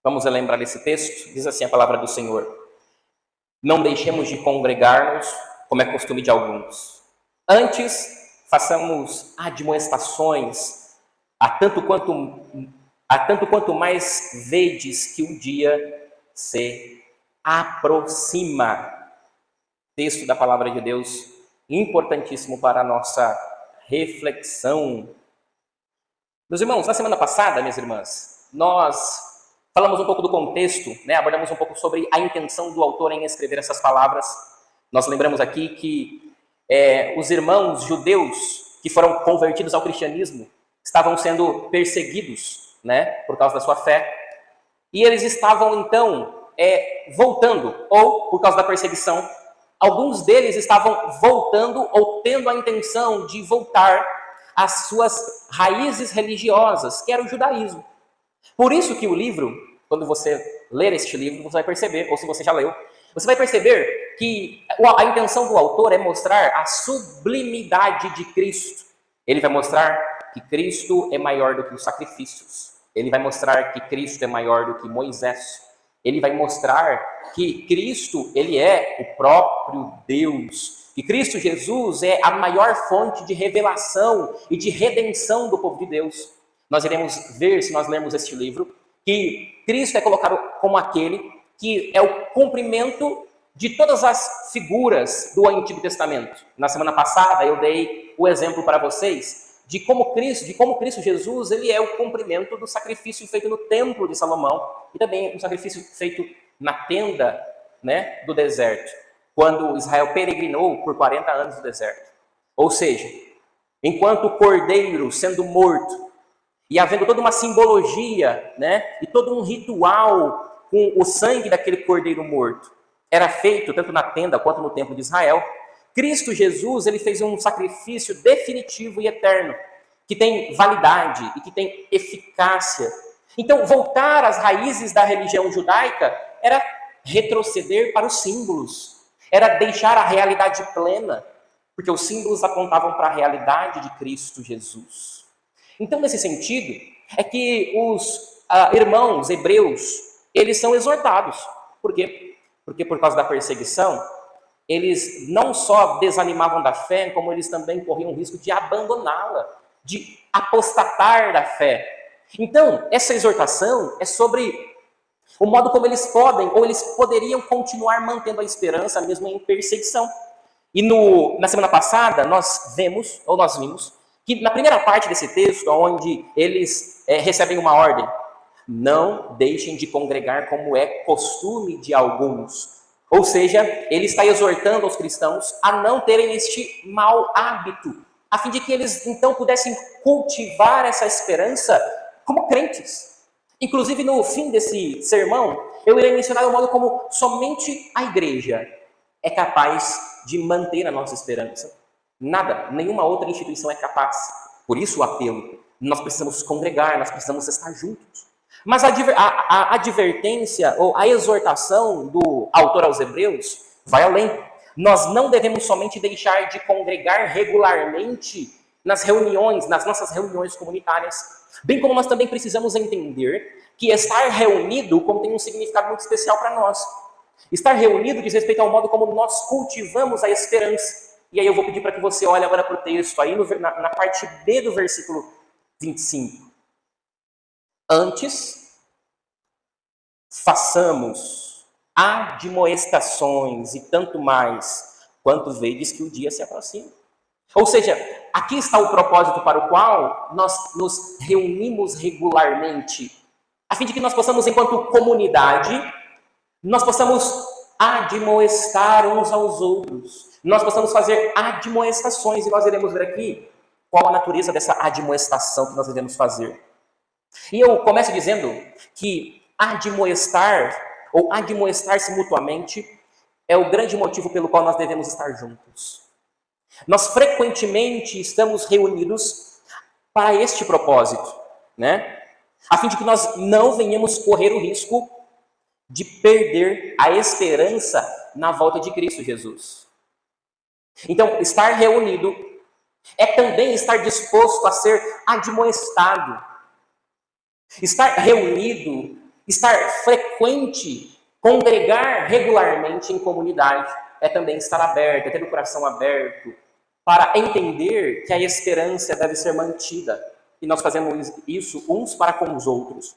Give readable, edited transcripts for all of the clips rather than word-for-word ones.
Vamos relembrar esse texto? Diz assim a palavra do Senhor: não deixemos de congregar-nos, como é costume de alguns. Antes, façamos admoestações, a tanto quanto mais vedes que o dia se aproxima. Texto da palavra de Deus, importantíssimo para a nossa reflexão. Meus irmãos, na semana passada, minhas irmãs, nós falamos um pouco do contexto, abordamos um pouco sobre a intenção do autor em escrever essas palavras. Nós lembramos aqui que os irmãos judeus que foram convertidos ao cristianismo estavam sendo perseguidos, por causa da sua fé. E eles estavam, então, voltando, ou por causa da perseguição, alguns deles estavam voltando ou tendo a intenção de voltar às suas raízes religiosas, que era o judaísmo. Por isso que o livro, quando você ler este livro, você vai perceber, ou se você já leu, você vai perceber que a intenção do autor é mostrar a sublimidade de Cristo. Ele vai mostrar que Cristo é maior do que os sacrifícios. Ele vai mostrar que Cristo é maior do que Moisés. Ele vai mostrar que Cristo, ele é o próprio Deus. Que Cristo Jesus é a maior fonte de revelação e de redenção do povo de Deus. Nós iremos ver, se nós lermos este livro, que Cristo é colocado como aquele que é o cumprimento de todas as figuras do Antigo Testamento. Na semana passada eu dei o exemplo para vocês de como Cristo Jesus ele é o cumprimento do sacrifício feito no templo de Salomão e também o sacrifício feito na tenda, do deserto, quando Israel peregrinou por 40 anos no deserto. Ou seja, enquanto o cordeiro sendo morto e havendo toda uma simbologia, e todo um ritual com o sangue daquele cordeiro morto, era feito tanto na tenda quanto no templo de Israel, Cristo Jesus ele fez um sacrifício definitivo e eterno, que tem validade e que tem eficácia. Então, voltar às raízes da religião judaica era retroceder para os símbolos, era deixar a realidade plena, porque os símbolos apontavam para a realidade de Cristo Jesus. Então, nesse sentido, é que os irmãos hebreus, eles são exortados. Por quê? Porque por causa da perseguição, eles não só desanimavam da fé, como eles também corriam o risco de abandoná-la, de apostatar da fé. Então, essa exortação é sobre o modo como eles podem, ou eles poderiam continuar mantendo a esperança mesmo em perseguição. E na semana passada, nós vimos, que na primeira parte desse texto, onde eles recebem uma ordem, não deixem de congregar como é costume de alguns. Ou seja, ele está exortando os cristãos a não terem este mau hábito, a fim de que eles então pudessem cultivar essa esperança como crentes. Inclusive, no fim desse sermão, eu irei mencionar o modo como somente a igreja é capaz de manter a nossa esperança. Nada, nenhuma outra instituição é capaz. Por isso o apelo. Nós precisamos congregar, nós precisamos estar juntos. Mas a advertência ou a exortação do autor aos Hebreus vai além. Nós não devemos somente deixar de congregar regularmente nas nossas reuniões comunitárias. Bem como nós também precisamos entender que estar reunido contém um significado muito especial para nós. Estar reunido diz respeito ao modo como nós cultivamos a esperança. E aí eu vou pedir para que você olhe agora para o texto, aí na parte B do versículo 25. Antes, façamos admoestações e tanto mais, quanto vedes que o dia se aproxima. Ou seja, aqui está o propósito para o qual nós nos reunimos regularmente, a fim de que nós possamos, enquanto comunidade, nós possamos admoestar uns aos outros. Nós possamos fazer admoestações, e nós iremos ver aqui qual a natureza dessa admoestação que nós devemos fazer. E eu começo dizendo que admoestar, ou admoestar-se mutuamente, é o grande motivo pelo qual nós devemos estar juntos. Nós frequentemente estamos reunidos para este propósito, a fim de que nós não venhamos correr o risco de perder a esperança na volta de Cristo Jesus. Então, estar reunido é também estar disposto a ser admoestado. Estar reunido Estar frequente, congregar regularmente em comunidade, é também estar aberto, é ter o coração aberto, para entender que a esperança deve ser mantida. E nós fazemos isso uns para com os outros.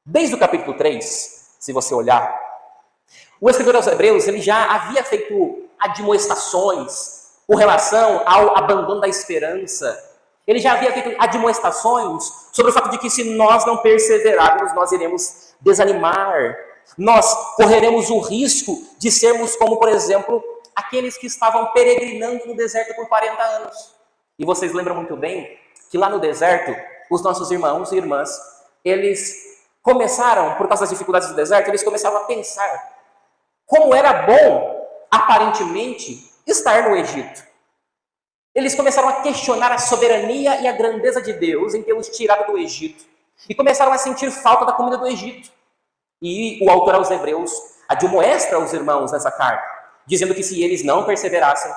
Desde o capítulo 3, se você olhar, o escritor aos Hebreus ele já havia feito admoestações com relação ao abandono da esperança. Ele já havia feito admoestações sobre o fato de que se nós não perseverarmos, nós iremos desanimar. Nós correremos o risco de sermos como, por exemplo, aqueles que estavam peregrinando no deserto por 40 anos. E vocês lembram muito bem que lá no deserto, os nossos irmãos e irmãs, eles começaram, por causa das dificuldades do deserto, eles começaram a pensar como era bom, aparentemente, estar no Egito. Eles começaram a questionar a soberania e a grandeza de Deus em tê-los tirado do Egito. E começaram a sentir falta da comida do Egito. E o autor aos Hebreus admoesta aos irmãos nessa carta, dizendo que se eles não perseverassem,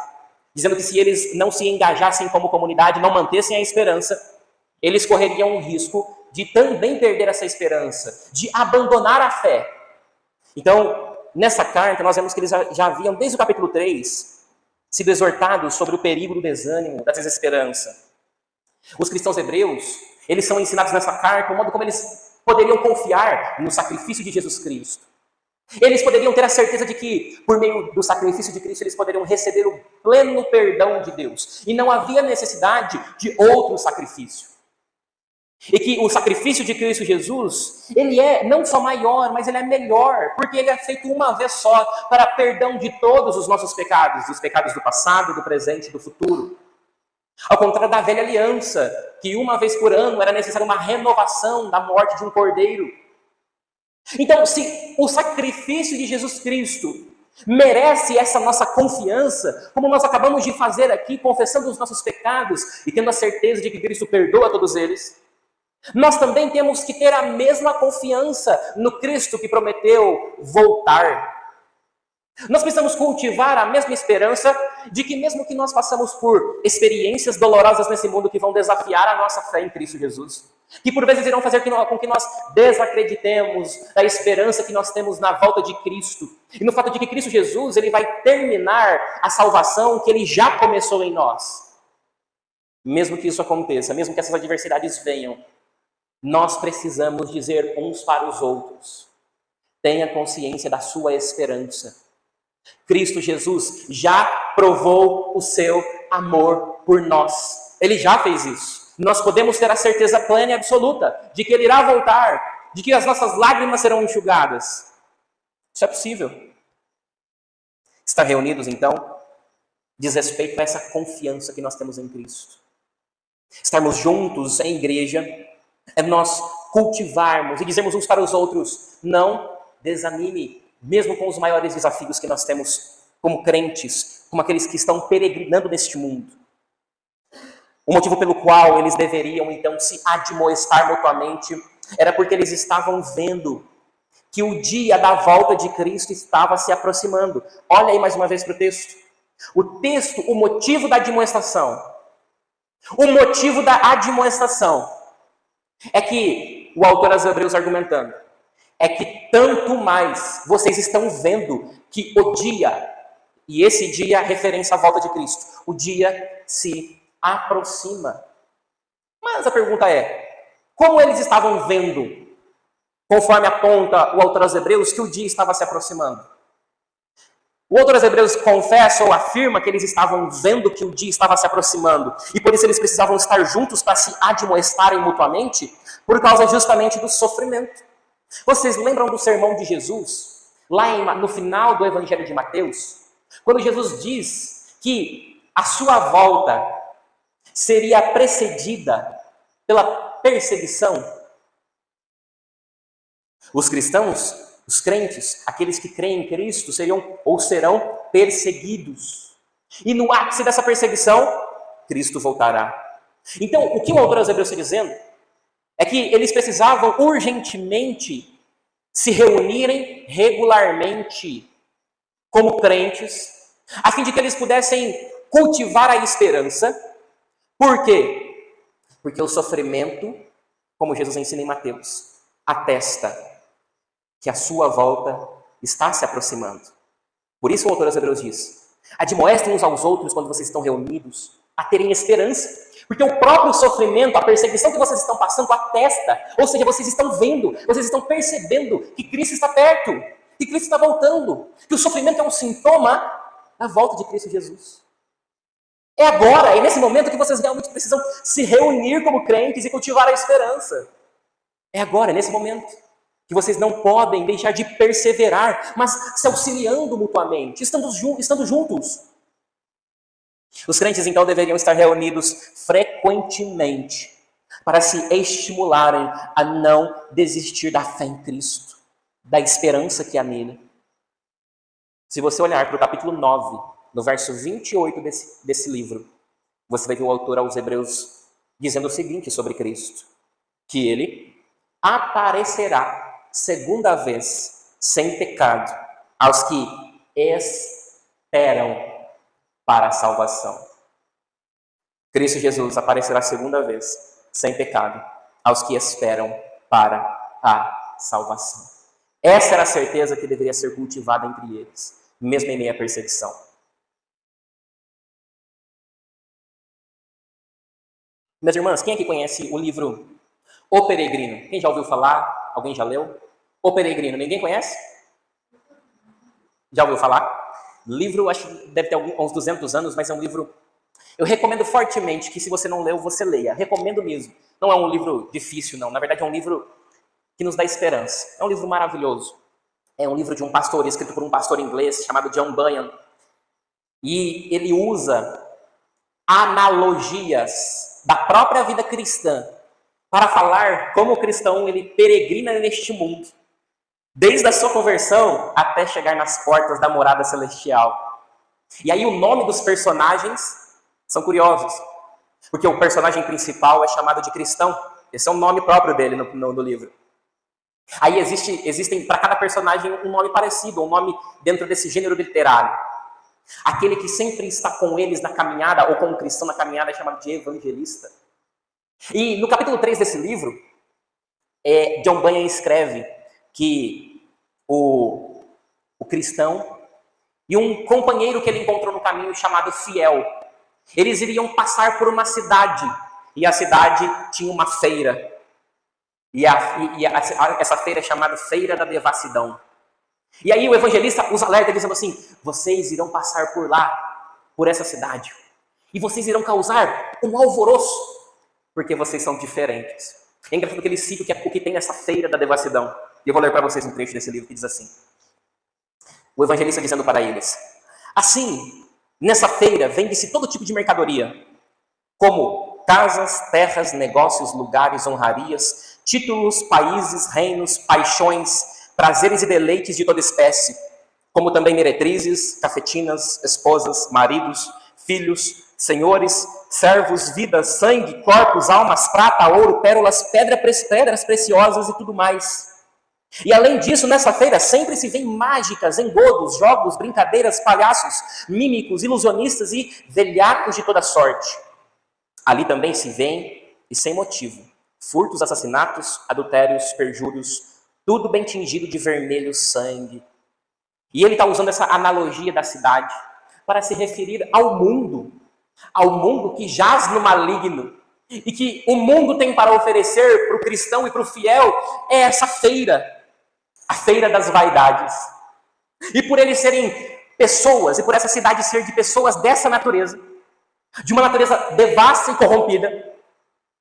dizendo que se eles não se engajassem como comunidade, não mantessem a esperança, eles correriam o risco de também perder essa esperança, de abandonar a fé. Então, nessa carta, nós vemos que eles já haviam, desde o capítulo 3, sido exortados sobre o perigo do desânimo, da desesperança. Os cristãos hebreus, eles são ensinados nessa carta o modo como eles poderiam confiar no sacrifício de Jesus Cristo. Eles poderiam ter a certeza de que, por meio do sacrifício de Cristo, eles poderiam receber o pleno perdão de Deus. E não havia necessidade de outro sacrifício. E que o sacrifício de Cristo Jesus, ele é não só maior, mas ele é melhor, porque ele é feito uma vez só, para perdão de todos os nossos pecados, dos pecados do passado, do presente e do futuro. Ao contrário da velha aliança, que uma vez por ano era necessária uma renovação da morte de um cordeiro. Então, se o sacrifício de Jesus Cristo merece essa nossa confiança, como nós acabamos de fazer aqui, confessando os nossos pecados e tendo a certeza de que Cristo perdoa todos eles, nós também temos que ter a mesma confiança no Cristo que prometeu voltar. Nós precisamos cultivar a mesma esperança de que mesmo que nós passamos por experiências dolorosas nesse mundo que vão desafiar a nossa fé em Cristo Jesus, que por vezes irão fazer com que nós desacreditemos da esperança que nós temos na volta de Cristo, e no fato de que Cristo Jesus ele vai terminar a salvação que ele já começou em nós. Mesmo que isso aconteça, mesmo que essas adversidades venham, nós precisamos dizer uns para os outros: tenha consciência da sua esperança. Cristo Jesus já provou o seu amor por nós. Ele já fez isso. Nós podemos ter a certeza plena e absoluta de que Ele irá voltar, de que as nossas lágrimas serão enxugadas. Isso é possível. Estar reunidos, então, diz respeito a essa confiança que nós temos em Cristo. Estarmos juntos em igreja é nós cultivarmos e dizermos uns para os outros: não desanime, mesmo com os maiores desafios que nós temos como crentes, como aqueles que estão peregrinando neste mundo. O motivo pelo qual eles deveriam, então, se admoestar mutuamente era porque eles estavam vendo que o dia da volta de Cristo estava se aproximando. Olha aí mais uma vez para o texto. O texto, o motivo da admoestação. O motivo da admoestação é que, o autor aos Hebreus argumentando, é que tanto mais vocês estão vendo que o dia, e esse dia é referência à volta de Cristo, o dia se aproxima. Mas a pergunta é, como eles estavam vendo, conforme aponta o autor aos Hebreus, que o dia estava se aproximando? O autor aos Hebreus confessa ou afirma que eles estavam vendo que o dia estava se aproximando e por isso eles precisavam estar juntos para se admoestarem mutuamente por causa justamente do sofrimento. Vocês lembram do sermão de Jesus, lá no final do Evangelho de Mateus, quando Jesus diz que a sua volta seria precedida pela perseguição? Os cristãos, os crentes, aqueles que creem em Cristo, seriam ou serão perseguidos. E no ápice dessa perseguição, Cristo voltará. Então, o que o autor aos Hebreus está dizendo é que eles precisavam urgentemente se reunirem regularmente como crentes, a fim de que eles pudessem cultivar a esperança. Por quê? Porque o sofrimento, como Jesus ensina em Mateus, atesta que a sua volta está se aproximando. Por isso o autor aos Hebreus diz: admoestem uns aos outros quando vocês estão reunidos a terem esperança. Porque o próprio sofrimento, a perseguição que vocês estão passando atesta, ou seja, vocês estão vendo, vocês estão percebendo que Cristo está perto, que Cristo está voltando, que o sofrimento é um sintoma da volta de Cristo Jesus. É agora, é nesse momento que vocês realmente precisam se reunir como crentes e cultivar a esperança. É agora, é nesse momento, que vocês não podem deixar de perseverar, mas se auxiliando mutuamente, estando juntos. Os crentes, então, deveriam estar reunidos frequentemente para se estimularem a não desistir da fé em Cristo, da esperança que há nele. Se você olhar para o capítulo 9, no verso 28 desse livro, você vai ver o autor aos Hebreus dizendo o seguinte sobre Cristo: que ele aparecerá segunda vez sem pecado aos que esperam para a salvação. Cristo Jesus aparecerá segunda vez sem pecado aos que esperam para a salvação. Essa era a certeza que deveria ser cultivada entre eles, mesmo em meio à perseguição. Minhas irmãs, quem aqui conhece o livro O Peregrino? Quem já ouviu falar? Alguém já leu? O Peregrino, ninguém conhece? Já ouviu falar? Livro, acho que deve ter uns 200 anos, mas é um livro... Eu recomendo fortemente que, se você não leu, você leia. Recomendo mesmo. Não é um livro difícil, não. Na verdade, é um livro que nos dá esperança. É um livro maravilhoso. É um livro de um pastor, escrito por um pastor inglês chamado John Bunyan. E ele usa analogias da própria vida cristã para falar como o cristão ele peregrina neste mundo, desde a sua conversão até chegar nas portas da morada celestial. E aí o nome dos personagens são curiosos, porque o personagem principal é chamado de cristão. Esse é o nome próprio dele no livro. Aí existem para cada personagem um nome parecido, um nome dentro desse gênero literário. Aquele que sempre está com eles na caminhada, ou com o cristão na caminhada, é chamado de evangelista. E no capítulo 3 desse livro, John Bunyan escreve que o cristão e um companheiro que ele encontrou no caminho chamado Fiel, eles iriam passar por uma cidade, e a cidade tinha uma feira. Essa feira é chamada Feira da Devassidão. E aí o evangelista os alerta dizendo assim: vocês irão passar por lá, por essa cidade, e vocês irão causar um alvoroço, porque vocês são diferentes. É engraçado que ele cita o que tem nessa Feira da Devassidão. E eu vou ler para vocês um trecho desse livro que diz assim: o evangelista dizendo para eles: assim, nessa feira vende-se todo tipo de mercadoria, como casas, terras, negócios, lugares, honrarias, títulos, países, reinos, paixões, prazeres e deleites de toda espécie, como também meretrizes, cafetinas, esposas, maridos, filhos, senhores, servos, vidas, sangue, corpos, almas, prata, ouro, pérolas, pedras preciosas e tudo mais. E além disso, nessa feira sempre se vêem mágicas, engodos, jogos, brincadeiras, palhaços, mímicos, ilusionistas e velhacos de toda sorte. Ali também se vêem, e sem motivo, furtos, assassinatos, adultérios, perjúrios, tudo bem tingido de vermelho sangue. E ele está usando essa analogia da cidade para se referir ao mundo que jaz no maligno, e que o mundo tem para oferecer para o cristão e para o fiel é essa feira, a feira das vaidades. E por eles serem pessoas, e por essa cidade ser de pessoas dessa natureza, de uma natureza devassa e corrompida,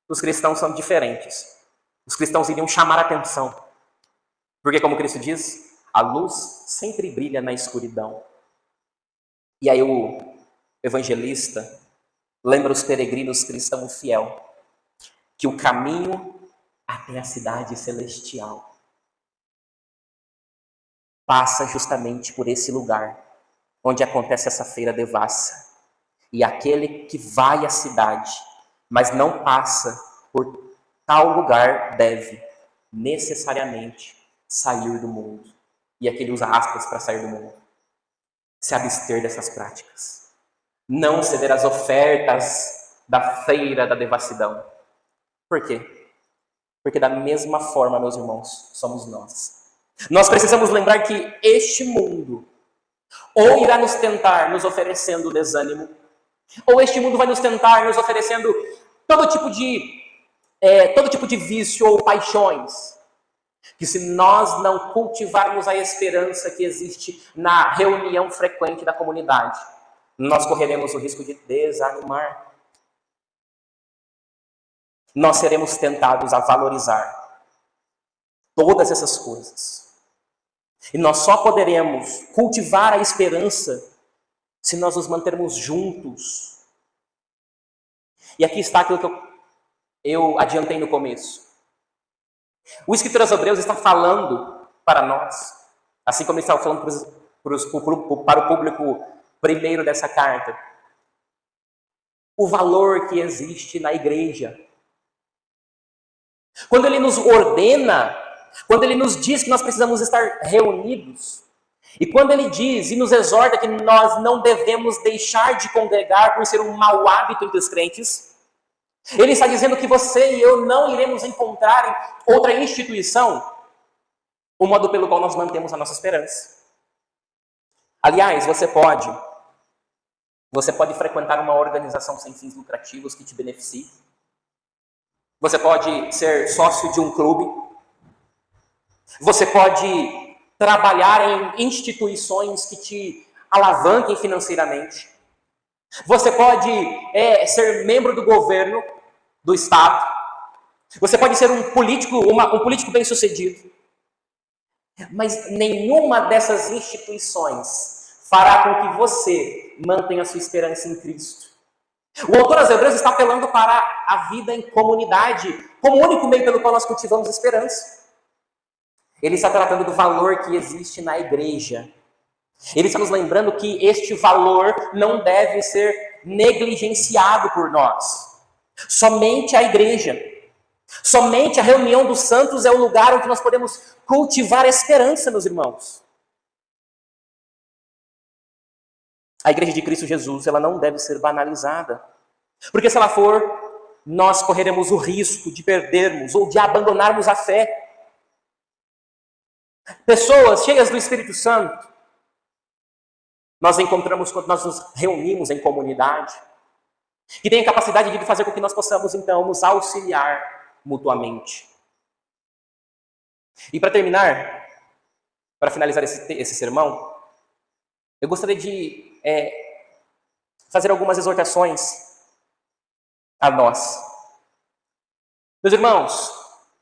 os cristãos são diferentes. Os cristãos iriam chamar a atenção. Porque, como Cristo diz, a luz sempre brilha na escuridão. E aí o evangelista lembra os peregrinos cristãos fiel que o caminho até a cidade celestial passa justamente por esse lugar onde acontece essa feira devassa. E aquele que vai à cidade, mas não passa por tal lugar, deve necessariamente sair do mundo. E aqui ele usa aspas para sair do mundo. Se abster dessas práticas. Não ceder às ofertas da feira da devassidão. Por quê? Porque da mesma forma, meus irmãos, somos nós. Nós precisamos lembrar que este mundo ou irá nos tentar nos oferecendo desânimo, ou este mundo vai nos tentar nos oferecendo todo tipo de vício ou paixões, que se nós não cultivarmos a esperança que existe na reunião frequente da comunidade, nós correremos o risco de desanimar. Nós seremos tentados a valorizar todas essas coisas. E nós só poderemos cultivar a esperança se nós nos mantermos juntos. E aqui está aquilo que eu adiantei no começo. O escritor aos Hebreus está falando para nós, assim como ele estava falando para o público primeiro dessa carta, o valor que existe na igreja. Quando ele nos ordena, quando ele nos diz que nós precisamos estar reunidos, e quando ele diz e nos exorta que nós não devemos deixar de congregar por ser um mau hábito entre os crentes, ele está dizendo que você e eu não iremos encontrar em outra instituição o modo pelo qual nós mantemos a nossa esperança. Aliás, você pode frequentar uma organização sem fins lucrativos que te beneficie. Você pode ser sócio de um clube. Você pode trabalhar em instituições que te alavanquem financeiramente. Você pode ser membro do governo, do Estado. Você pode ser um político bem-sucedido. Mas nenhuma dessas instituições fará com que você mantenha a sua esperança em Cristo. O autor aos Hebreus está apelando para a vida em comunidade, como o único meio pelo qual nós cultivamos esperança. Ele está tratando do valor que existe na igreja. Ele está nos lembrando que este valor não deve ser negligenciado por nós. Somente a igreja, somente a reunião dos santos é o lugar onde nós podemos cultivar a esperança, meus irmãos. A igreja de Cristo Jesus, ela não deve ser banalizada. Porque se ela for, nós correremos o risco de perdermos ou de abandonarmos a fé. Pessoas cheias do Espírito Santo, nós encontramos quando nós nos reunimos em comunidade, que tem a capacidade de fazer com que nós possamos, então, nos auxiliar mutuamente. E para terminar, para finalizar esse sermão, eu gostaria de fazer algumas exortações a nós. Meus irmãos,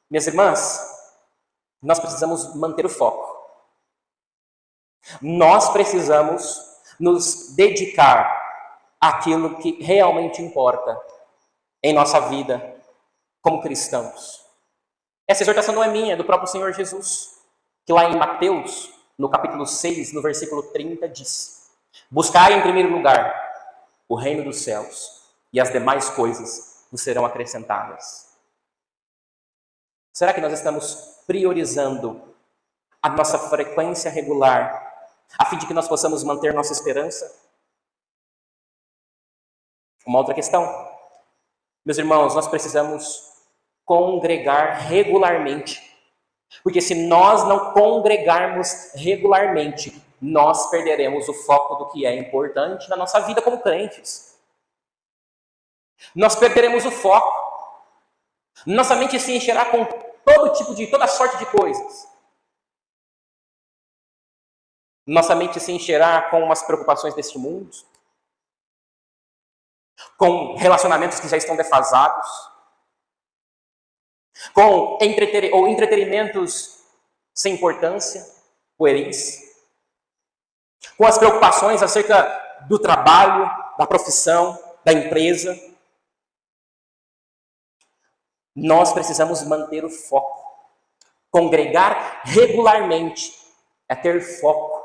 minhas irmãs, nós precisamos manter o foco. Nós precisamos nos dedicar àquilo que realmente importa em nossa vida como cristãos. Essa exortação não é minha, é do próprio Senhor Jesus, que lá em Mateus, no capítulo 6, no versículo 30, diz: buscai em primeiro lugar o reino dos céus, e as demais coisas vos serão acrescentadas. Será que nós estamos priorizando a nossa frequência regular, a fim de que nós possamos manter nossa esperança? Uma outra questão. Meus irmãos, nós precisamos congregar regularmente. Porque se nós não congregarmos regularmente, nós perderemos o foco do que é importante na nossa vida como crentes. Nós perderemos o foco. Nossa mente se encherá com toda sorte de coisas. Nossa mente se encherá com umas preocupações deste mundo, com relacionamentos que já estão defasados, com entretenimentos sem importância, pueris, com as preocupações acerca do trabalho, da profissão, da empresa. Nós precisamos manter o foco. Congregar regularmente é ter foco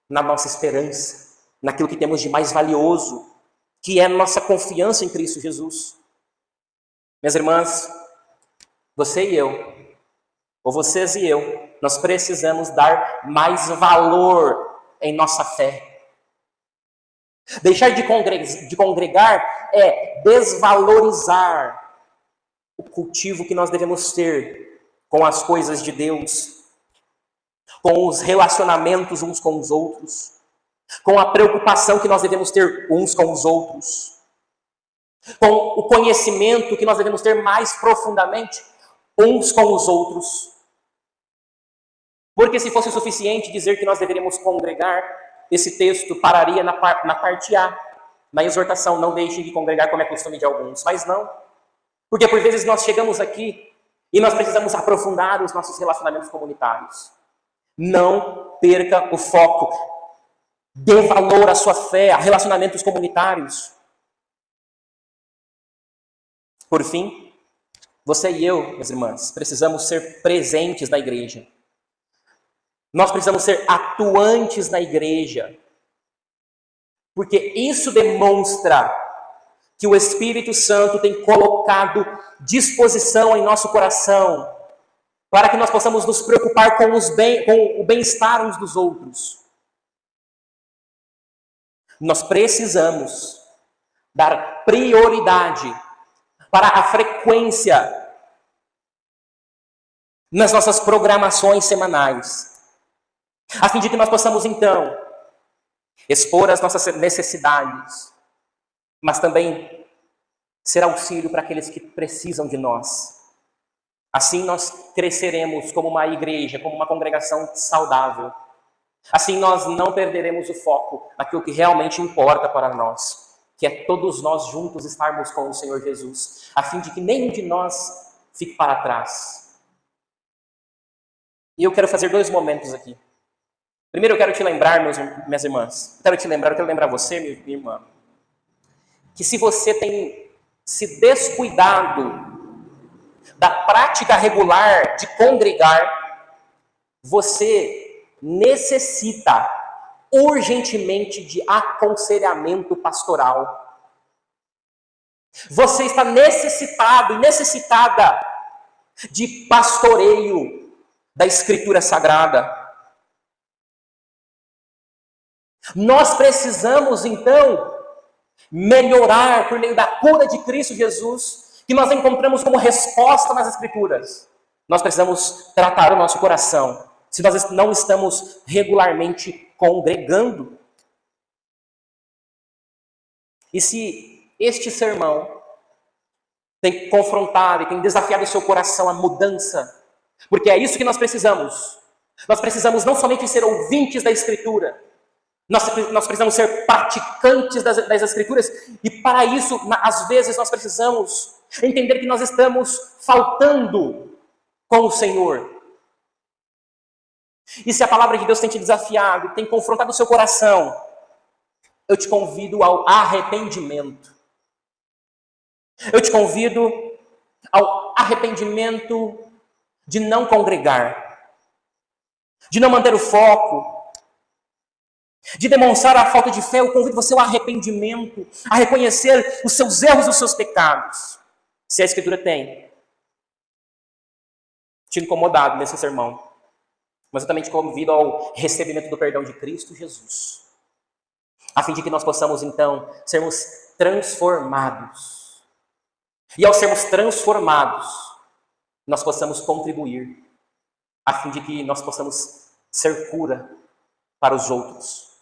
na nossa esperança, naquilo que temos de mais valioso, que é a nossa confiança em Cristo Jesus. Minhas irmãs, você e eu, ou vocês e eu, nós precisamos dar mais valor em nossa fé. Deixar de congregar é desvalorizar o cultivo que nós devemos ter com as coisas de Deus, com os relacionamentos uns com os outros, com a preocupação que nós devemos ter uns com os outros, com o conhecimento que nós devemos ter mais profundamente uns com os outros. Porque se fosse suficiente dizer que nós deveríamos congregar, esse texto pararia na parte A, na exortação, não deixem de congregar como é costume de alguns. Mas não, porque por vezes nós chegamos aqui e nós precisamos aprofundar os nossos relacionamentos comunitários. Não perca o foco, dê valor à sua fé, a relacionamentos comunitários. Por fim, você e eu, minhas irmãs, precisamos ser presentes na igreja. Nós precisamos ser atuantes na igreja. Porque isso demonstra que o Espírito Santo tem colocado disposição em nosso coração para que nós possamos nos preocupar com o bem-estar uns dos outros. Nós precisamos dar prioridade para a frequência nas nossas programações semanais, a fim de que nós possamos, então, expor as nossas necessidades, mas também ser auxílio para aqueles que precisam de nós. Assim nós cresceremos como uma igreja, como uma congregação saudável. Assim nós não perderemos o foco naquilo que realmente importa para nós, que é todos nós juntos estarmos com o Senhor Jesus, a fim de que nenhum de nós fique para trás. E eu quero fazer 2 momentos aqui. Primeiro eu quero te lembrar, minhas irmãs, eu quero lembrar você, minha irmã, que se você tem se descuidado da prática regular de congregar, você necessita urgentemente de aconselhamento pastoral. Você está necessitado e necessitada de pastoreio da Escritura Sagrada. Nós precisamos, então, melhorar por meio da cura de Cristo Jesus, que nós encontramos como resposta nas Escrituras. Nós precisamos tratar o nosso coração, se nós não estamos regularmente congregando. E se este sermão tem confrontado e tem desafiado o seu coração à mudança, porque é isso que nós precisamos. Nós precisamos não somente ser ouvintes da Escritura, nós precisamos ser praticantes das Escrituras, e para isso, às vezes, nós precisamos entender que nós estamos faltando com o Senhor. E se a palavra de Deus tem te desafiado, tem confrontado o seu coração, eu te convido ao arrependimento. Eu te convido ao arrependimento de não congregar, de não manter o foco, de demonstrar a falta de fé. Eu convido você ao arrependimento, a reconhecer os seus erros e os seus pecados. Se a Escritura tem te incomodado nesse sermão, mas eu também te convido ao recebimento do perdão de Cristo Jesus, a fim de que nós possamos, então, sermos transformados. E ao sermos transformados, nós possamos contribuir, a fim de que nós possamos ser cura para os outros,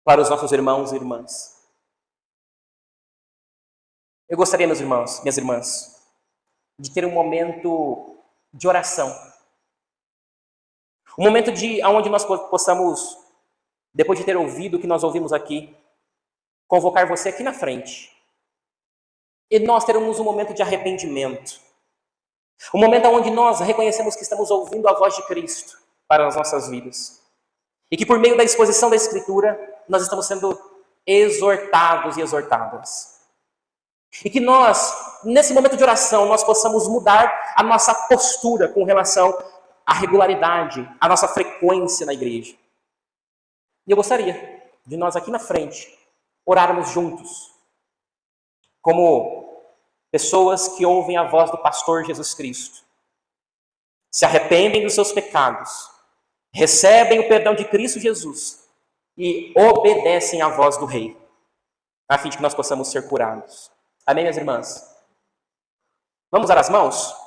para os nossos irmãos e irmãs. Eu gostaria, meus irmãos, minhas irmãs, de ter um momento de oração. Um momento onde nós possamos, depois de ter ouvido o que nós ouvimos aqui, convocar você aqui na frente. E nós teremos um momento de arrependimento. Um momento onde nós reconhecemos que estamos ouvindo a voz de Cristo para as nossas vidas. E que por meio da exposição da Escritura, nós estamos sendo exortados e exortadas. E que nós, nesse momento de oração, nós possamos mudar a nossa postura com relação à regularidade, à nossa frequência na igreja. E eu gostaria de nós aqui na frente orarmos juntos, como pessoas que ouvem a voz do pastor Jesus Cristo, se arrependem dos seus pecados, recebem o perdão de Cristo Jesus e obedecem à voz do Rei, a fim de que nós possamos ser curados. Amém, minhas irmãs? Vamos usar as mãos?